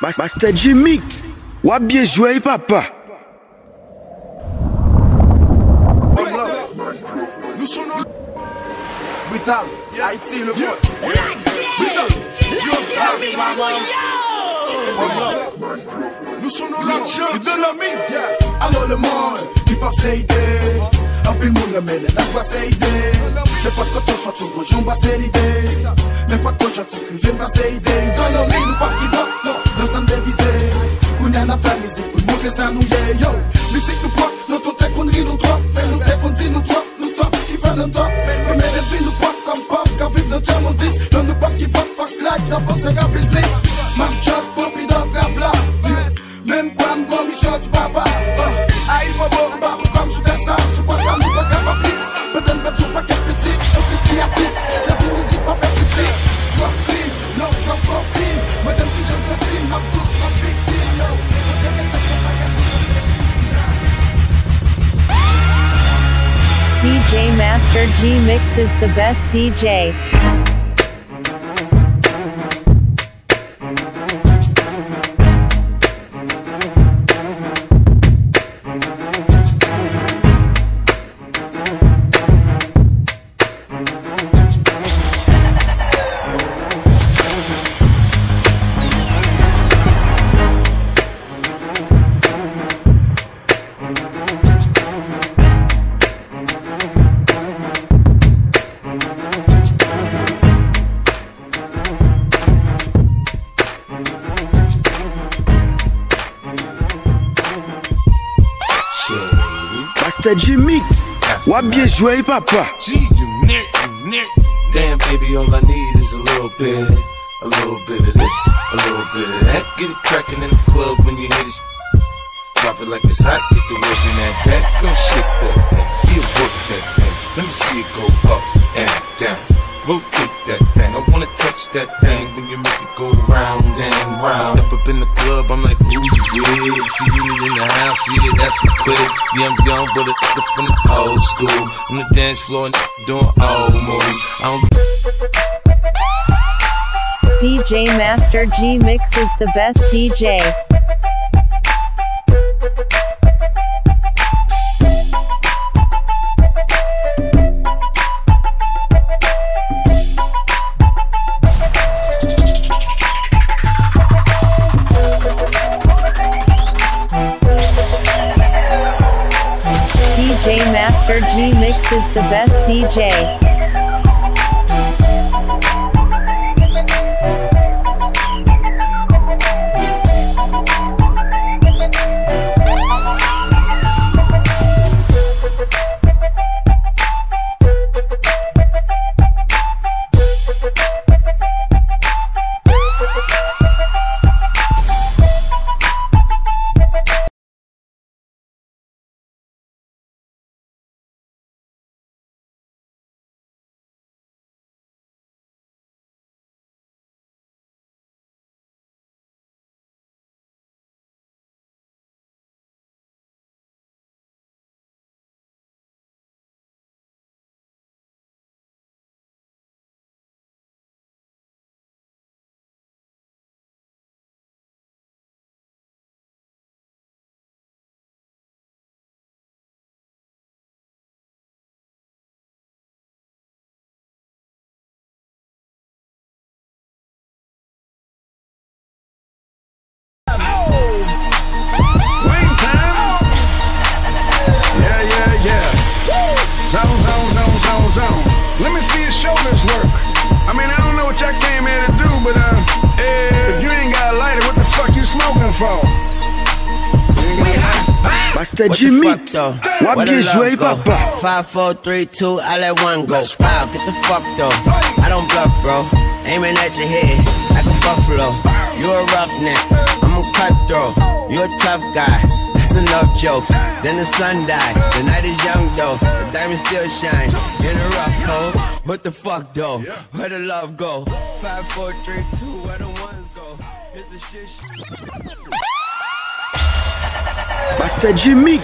Master J Mix, ou bien joué papa. Nous sommes Brutal, Haïti le monde. Brutal, Dieu savait maman. Nous sommes là, tu donnes la mine. Alors le monde, hip hop c'est idée. Un peu le monde le mêle, la voix c'est idée. Mais pas quand on soit tout gros, j'en bats c'est l'idée. Mais pas quand j'en t'écrivais, pas c'est idée. Dans la mine, nous pas qui va, non, nous sommes dévisés. On y a la famille, musique, pour monter ça nous y yo. Musique nous pop, nous tout est qu'on rit nous trop. Mais nous t'es qu'on dit nous trop, nous top, qui fait le top. Mais les villes nous pop comme pop, quand vive notre jam on 10. Nous nous pop qui fuck life, dans pensée qu'à business. Mark just pop it up, gabla. Même quoi, m'gon, mission, tu papa. Aïe, bobo, m'bab, comme sous des salles, sous quoi ça nous pas capatrice. Peut-être pas tout, pas qu'un petit, au plus qu'il y a 10. Y'a du musique, pas fait petit. Toi, clean, non, toi, profil. Madame, qui j'aime ce film, m'a tout, ma victime, yo. DJ Master G Mix is the best DJ. Master J Mix, ou bien joué papa. Damn baby, all I need is a little bit of this, a little bit of that. Get it crackin' in the club when you hit it. Drop it like it's hot, get the work in that back. Go shake that thing, feel work that thing. Let me see it go up and down. Rotate that thing, I wanna touch that thing when you make it go round and round. Step up in the club, I'm like, ooh, yeah. See me in the house, yeah, that's my clip. Yeah, I'm young, but a nigga from the old school. On the dance floor, doing old moves. I don't DJ Master G Mix is the best DJ. DJ Master G Mix is the best DJ. Zone. Let me see your shoulders work. I mean, I don't know what y'all came here to do, but if you ain't got a lighter, what the fuck you smoking for? Master J Mix, ou bien joué papa. 5, 4, 3, 2, I let one go. Wow, get the fuck though. I don't bluff, bro. Aiming at your head like a buffalo. You a roughneck, I'm a cutthroat. You a tough guy. That's enough jokes. Then the sun died. The night is young though. The diamonds still shine in a rough hole. What the fuck though? Where the love go? 5, 4, 3, 2, where the ones go? It's a shit. Master J Mix,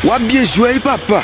ou bien joué papa.